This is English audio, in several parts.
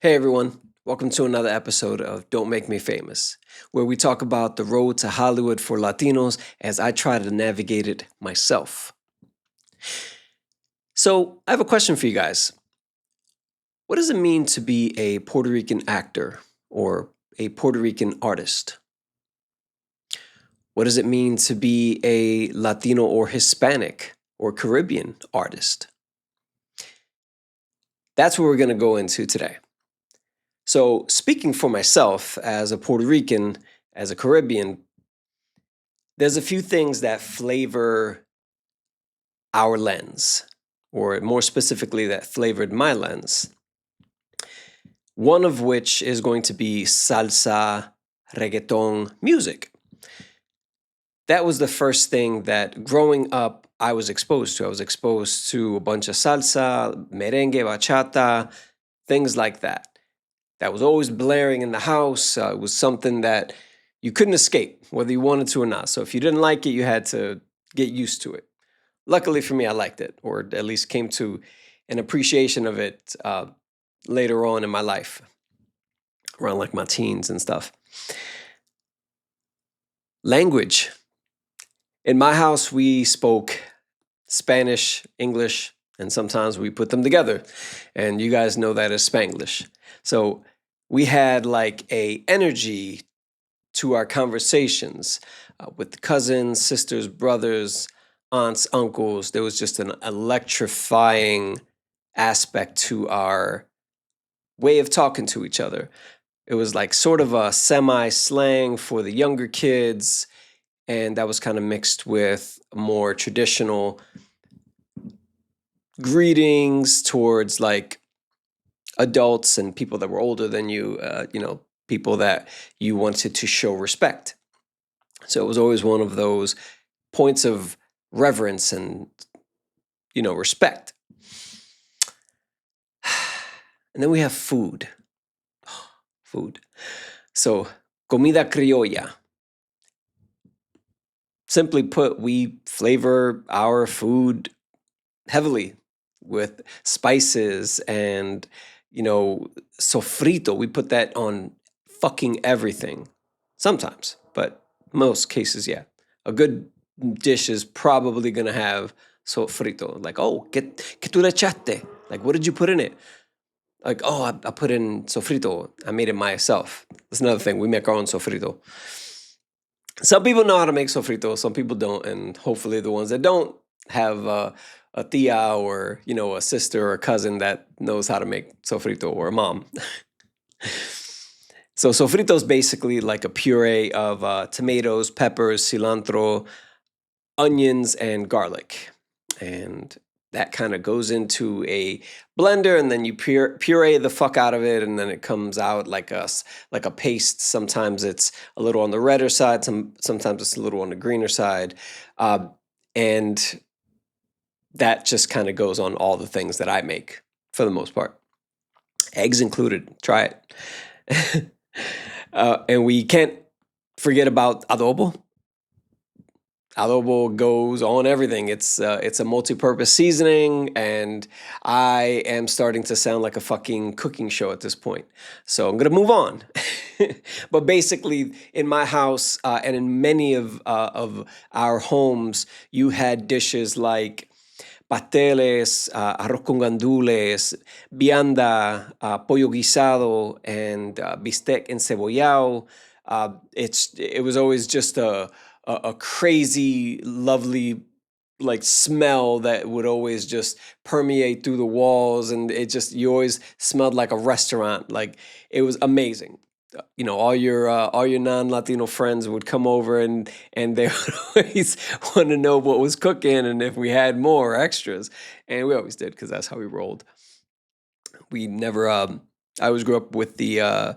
Hey everyone, welcome to another episode of Don't Make Me Famous, where we talk about the road to Hollywood for Latinos as I try to navigate it myself. So, I have a question for you guys. What does it mean to be a Puerto Rican actor or a Puerto Rican artist? What does it mean to be a Latino or Hispanic or Caribbean artist? That's what we're going to go into today. So, speaking for myself as a Puerto Rican, as a Caribbean, there's a few things that flavor our lens, or more specifically, that flavored my lens. One of which is going to be salsa, reggaeton music. That was the first thing that growing up I was exposed to. I was exposed to a bunch of salsa, merengue, bachata, things like that. That was always blaring in the house. It was something that you couldn't escape, whether you wanted to or not. So if you didn't like it, you had to get used to it. Luckily for me, I liked it, or at least came to an appreciation of it later on in my life, around like my teens and stuff. Language. In my house, we spoke Spanish, English, and sometimes we put them together. And you guys know that as Spanglish. So we had like a energy to our conversations with cousins, sisters, brothers, aunts, uncles. There was just an electrifying aspect to our way of talking to each other. It was like sort of a semi slang for the younger kids, and that was kind of mixed with more traditional greetings towards like adults and people that were older than you, people that you wanted to show respect. So it was always one of those points of reverence and, respect. And then we have food. Food. So, comida criolla. Simply put, we flavor our food heavily with spices and, sofrito. We put that on fucking everything. Sometimes, but most cases, yeah. A good dish is probably going to have sofrito. Like, oh, que tú le echaste? Like, what did you put in it? Like, oh, I put in sofrito. I made it myself. That's another thing. We make our own sofrito. Some people know how to make sofrito. Some people don't. And hopefully the ones that don't have a tia or, a sister or a cousin that knows how to make sofrito, or a mom. So sofrito is basically like a puree of tomatoes, peppers, cilantro, onions, and garlic. And that kind of goes into a blender, and then you puree the fuck out of it, and then it comes out like a paste. Sometimes it's a little on the redder side, sometimes it's a little on the greener side, and that just kind of goes on all the things that I make for the most part, eggs included. Try it. And we can't forget about adobo. Adobo goes on everything. It's a multi-purpose seasoning, and I am starting to sound like a fucking cooking show at this point. So I'm gonna move on. But basically, in my house and in many of our homes, you had dishes like pasteles, arroz con gandules, vianda, pollo guisado, and bistec encebollado. It was always just a crazy, lovely like smell that would always just permeate through the walls, and you always smelled like a restaurant. Like, it was amazing. All your non-Latino friends would come over, and they would always want to know what was cooking and if we had more extras, and we always did, because that's how we rolled. We never. I always grew up with the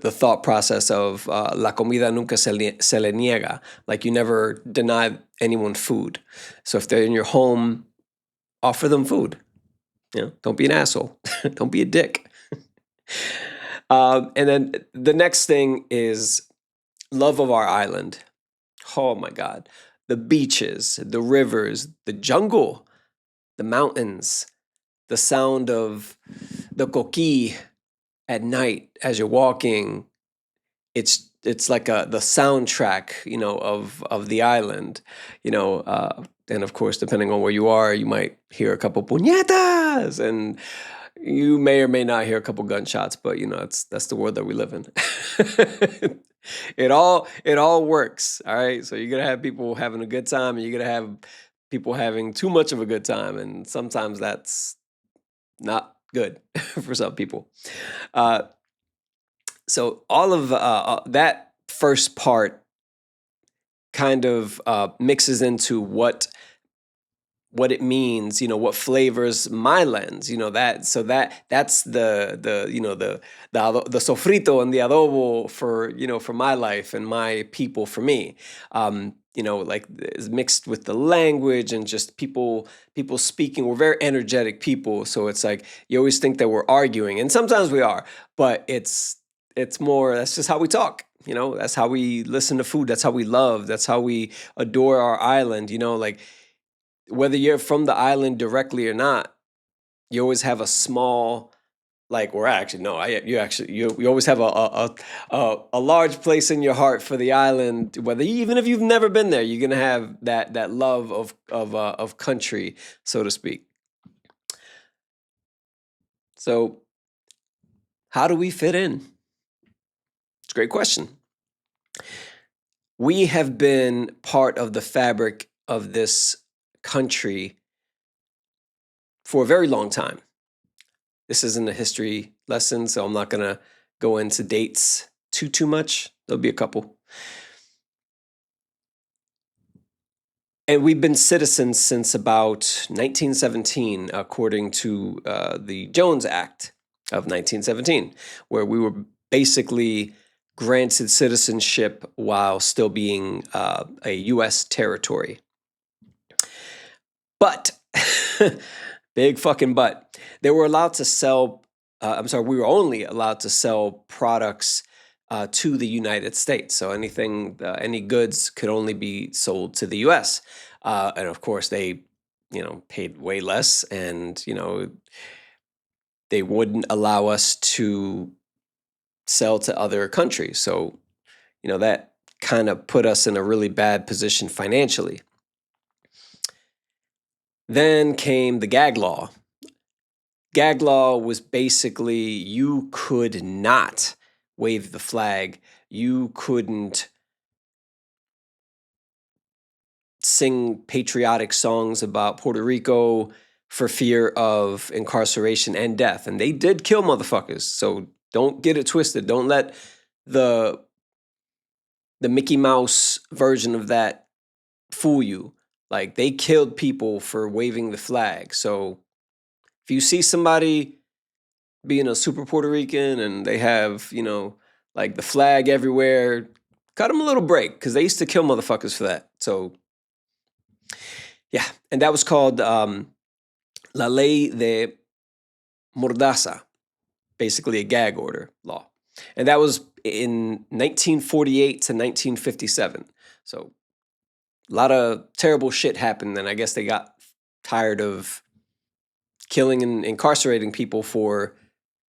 thought process of la comida nunca se le niega. Like, you never deny anyone food. So if they're in your home, offer them food. Don't be an asshole. Don't be a dick. And then the next thing is love of our island. Oh my God. The beaches, the rivers, the jungle, the mountains, the sound of the coqui at night as you're walking, it's like the soundtrack, of the island, and of course, depending on where you are, you might hear a couple puñetas, and you may or may not hear a couple gunshots, but that's the world that we live in. It all works, all right. So you're gonna have people having a good time, and you're gonna have people having too much of a good time, and sometimes that's not good for some people. Uh, so all of that first part kind of mixes into what it means, what flavors my lens, that's the sofrito and the adobo for my life and my people, for me. Like, is mixed with the language and just people speaking. We're very energetic people, so it's like you always think that we're arguing, and sometimes we are, but it's more, that's just how we talk. That's how we listen to food. That's how we love. That's how we adore our island. Like, whether you're from the island directly or not, you always have a small, like, or actually no, you always have a large place in your heart for the island. Even if you've never been there, you're gonna have that love of country, so to speak. So, how do we fit in? It's a great question. We have been part of the fabric of this country for a very long time. This isn't a history lesson, so I'm not going to go into dates too much. There'll be a couple. And we've been citizens since about 1917, according to the Jones Act of 1917, where we were basically granted citizenship while still being a U.S. territory. But, big fucking but, they were allowed to sell, we were only allowed to sell products to the United States. So any goods could only be sold to the U.S. And of course, they, paid way less, and, they wouldn't allow us to sell to other countries. So, that kind of put us in a really bad position financially. Then came the gag law. Gag law was basically, you could not wave the flag. You couldn't sing patriotic songs about Puerto Rico for fear of incarceration and death. And they did kill motherfuckers. So don't get it twisted. Don't let the Mickey Mouse version of that fool you. Like, they killed people for waving the flag. So if you see somebody being a super Puerto Rican and they have, like, the flag everywhere, cut them a little break, because they used to kill motherfuckers for that. So, yeah. And that was called La Ley de Mordaza, basically a gag order law. And that was in 1948 to 1957. So a lot of terrible shit happened, and I guess they got tired of killing and incarcerating people for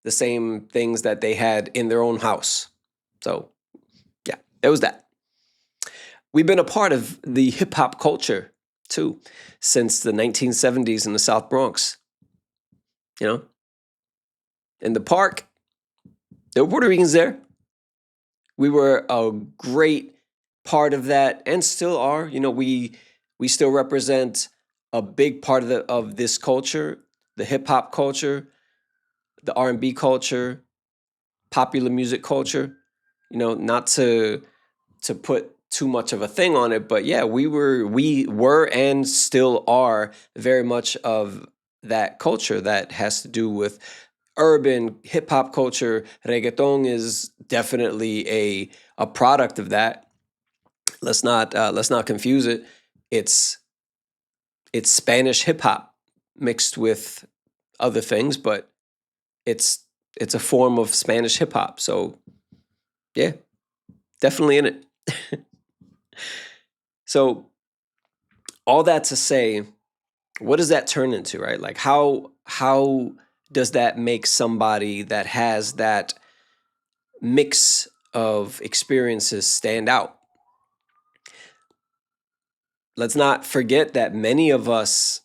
the same things that they had in their own house. So, yeah, it was that. We've been a part of the hip-hop culture, too, since the 1970s in the South Bronx. In the park, there were Puerto Ricans there. We were a great part of that, and still are. We still represent a big part of this culture, the hip hop culture, the R&B culture, popular music culture. Not to put too much of a thing on it, but yeah, we were and still are very much of that culture that has to do with urban hip hop culture. Reggaeton is definitely a product of that. Let's not confuse it. It's Spanish hip hop mixed with other things, but it's a form of Spanish hip hop. So, yeah, definitely in it. So, all that to say, what does that turn into, right? Like, how does that make somebody that has that mix of experiences stand out? Let's not forget that many of us,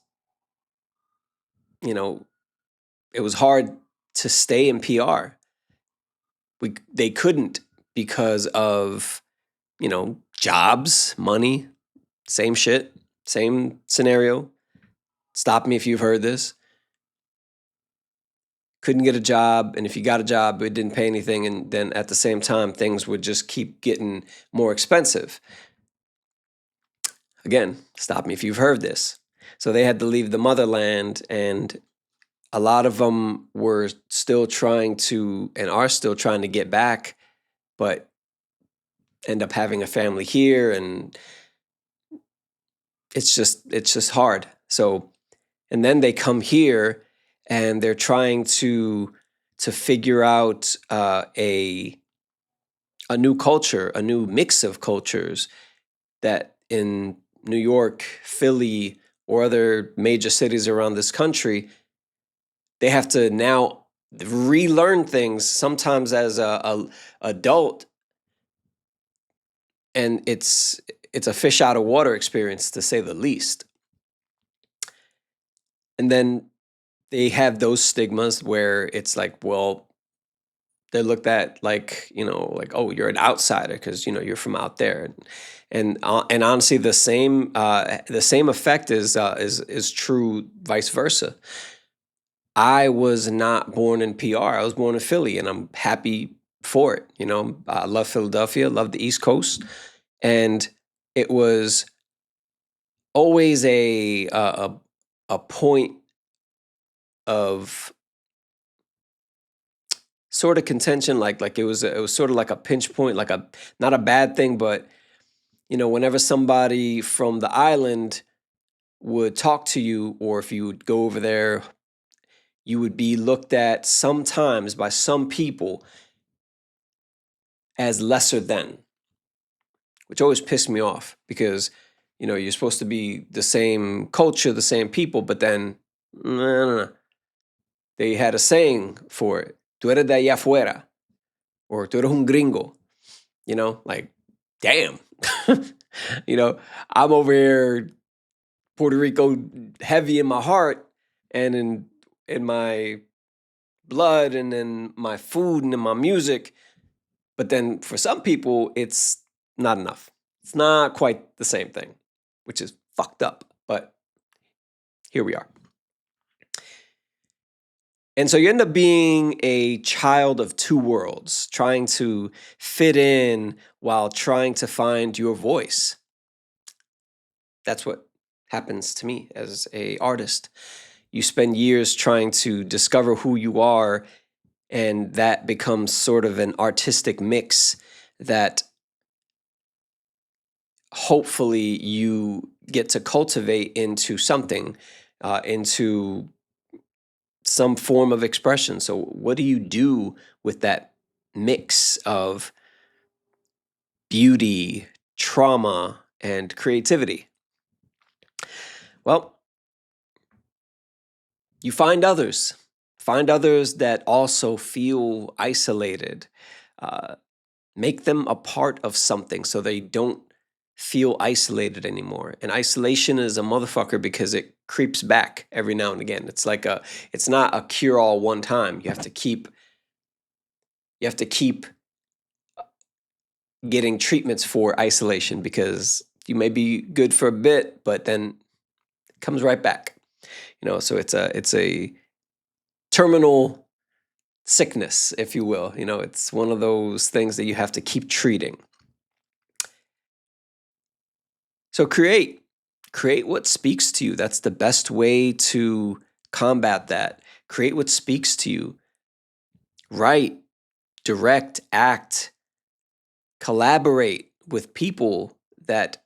you know, it was hard to stay in PR. They couldn't because of, jobs, money, same shit, same scenario. Stop me if you've heard this. Couldn't get a job, and if you got a job, it didn't pay anything, and then at the same time, things would just keep getting more expensive. Again, stop me if you've heard this. So they had to leave the motherland, and a lot of them were still trying to, and are still trying to get back, but end up having a family here, and it's just hard. So, and then they come here, and they're trying to figure out a new culture, a new mix of cultures that in New York, Philly, or other major cities around this country, they have to now relearn things sometimes as a adult, and it's a fish out of water experience, to say the least. And then they have those stigmas where it's like, well, they're looked at like, like, oh, you're an outsider because you're from out there, and honestly, the same effect is true vice versa. I was not born in PR. I was born in Philly, and I'm happy for it. I love Philadelphia, love the East Coast, and it was always a point of sort of contention, like it was sort of like a pinch point, like a not a bad thing, but whenever somebody from the island would talk to you, or if you would go over there, you would be looked at sometimes by some people as lesser than, which always pissed me off because you're supposed to be the same culture, the same people, but then no, no, no. They had a saying for it: "Tú eres de allá afuera," or "Tú eres un gringo." Like, damn. you know, I'm over here, Puerto Rico, heavy in my heart and in my blood and in my food and in my music. But then for some people, it's not enough. It's not quite the same thing, which is fucked up. But here we are. And so you end up being a child of two worlds, trying to fit in while trying to find your voice. That's what happens to me as a artist. You spend years trying to discover who you are, and that becomes sort of an artistic mix that hopefully you get to cultivate into something, into some form of expression. So what do you do with that mix of beauty, trauma, and creativity? Well, you find others that also feel isolated. Uh, Make them a part of something so they don't feel isolated anymore. And isolation is a motherfucker because it creeps back every now and again. It's not a cure all one time. You have to keep getting treatments for isolation because you may be good for a bit, but then it comes right back. So it's a terminal sickness, if you will. It's one of those things that you have to keep treating. So create what speaks to you. That's the best way to combat that. Create what speaks to you. Write, direct, act, collaborate with people that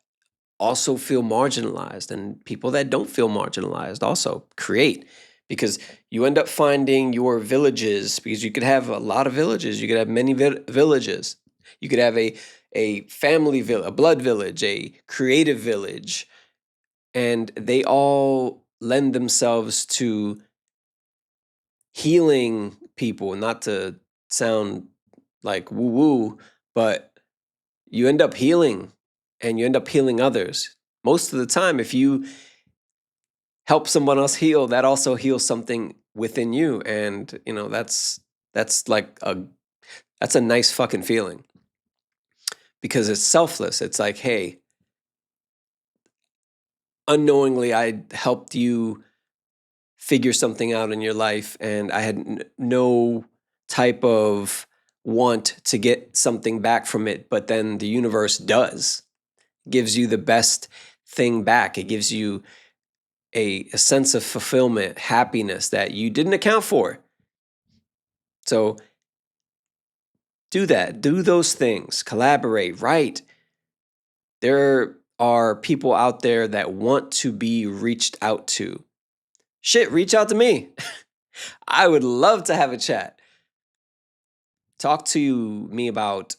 also feel marginalized, and people that don't feel marginalized also create, because you end up finding your villages, because you could have a lot of villages. You could have many villages. You could have a family village, a blood village, a creative village, and they all lend themselves to healing people, not to sound like woo woo, but you end up healing and you end up healing others. Most of the time, if you help someone else heal, that also heals something within you. And, that's like that's a nice fucking feeling because it's selfless. It's like, hey, unknowingly, I helped you figure something out in your life, and I had no type of want to get something back from it, but then the universe does, gives you the best thing back. It gives you a sense of fulfillment, happiness that you didn't account for. So do that, do those things, collaborate, write. There are people out there that want to be reached out to. Shit, reach out to me. I would love to have a chat. Talk to me about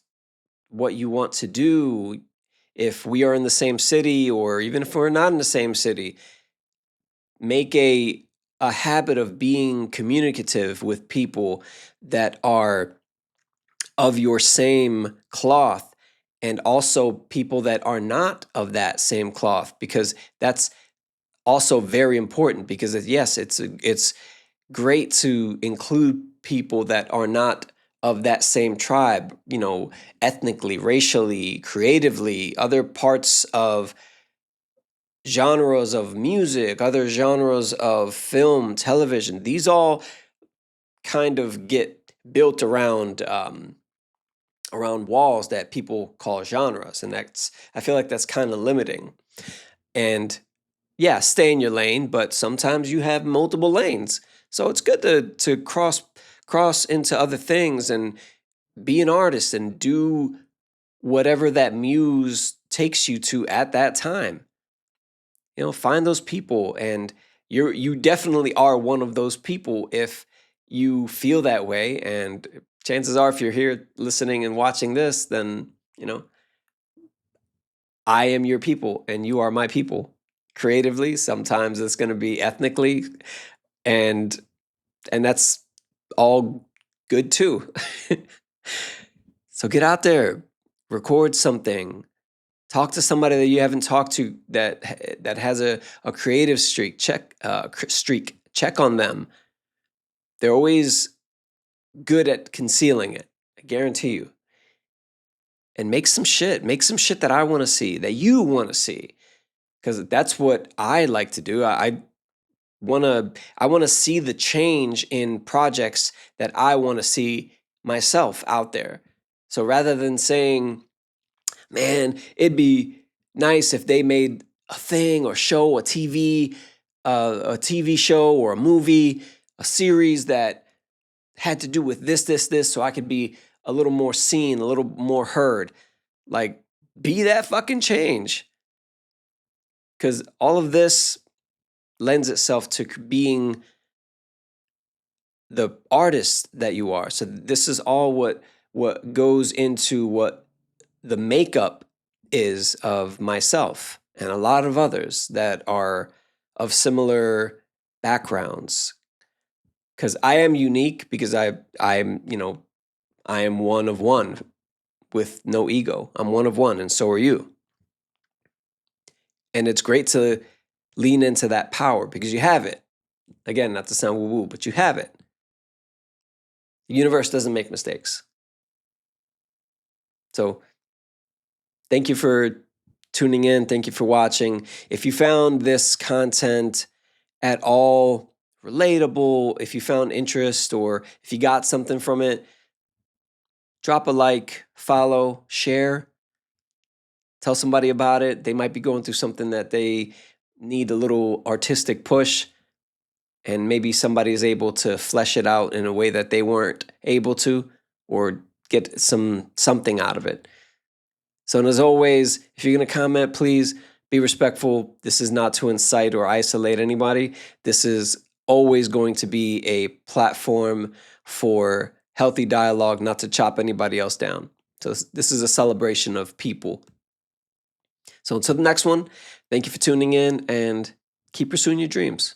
what you want to do. If we are in the same city, or even if we're not in the same city, make a habit of being communicative with people that are of your same cloth, and also people that are not of that same cloth, because that's also very important. Because yes, it's great to include people that are not of that same tribe, ethnically, racially, creatively, other parts of genres of music, other genres of film, television. These all kind of get built around walls that people call genres, and I feel like that's kind of limiting. And yeah, stay in your lane, but sometimes you have multiple lanes. So it's good to cross into other things and be an artist and do whatever that muse takes you to at that time. Find those people, and you definitely are one of those people if you feel that way. And chances are, if you're here listening and watching this, then I am your people and you are my people. Creatively, sometimes it's going to be ethnically, and that's all good too. So get out there, record something, talk to somebody that you haven't talked to that has a creative streak. Check on them. They're always good at concealing it, I guarantee you. And make some shit that I want to see, that you want to see, because that's what I like to do. I want to see the change in projects that I want to see myself out there. So rather than saying, man, it'd be nice if they made a thing or show, a TV show or a movie, a series that had to do with this, so I could be a little more seen, a little more heard. Like, be that fucking change. Because all of this lends itself to being the artist that you are. So this is all what goes into what the makeup is of myself and a lot of others that are of similar backgrounds. Because I am unique, because I am one of one with no ego. I'm one of one, and so are you. And it's great to lean into that power because you have it. Again, not to sound woo-woo, but you have it. The universe doesn't make mistakes. So thank you for tuning in. Thank you for watching. If you found this content at all relatable, if you found interest, or if you got something from it, drop a like, follow, share. Tell somebody about it. They might be going through something that they need a little artistic push, and maybe somebody is able to flesh it out in a way that they weren't able to, or get something out of it. So, and as always, if you're going to comment, please be respectful. This is not to incite or isolate anybody. This is always going to be a platform for healthy dialogue, not to chop anybody else down. So this is a celebration of people. So until the next one, thank you for tuning in, and keep pursuing your dreams.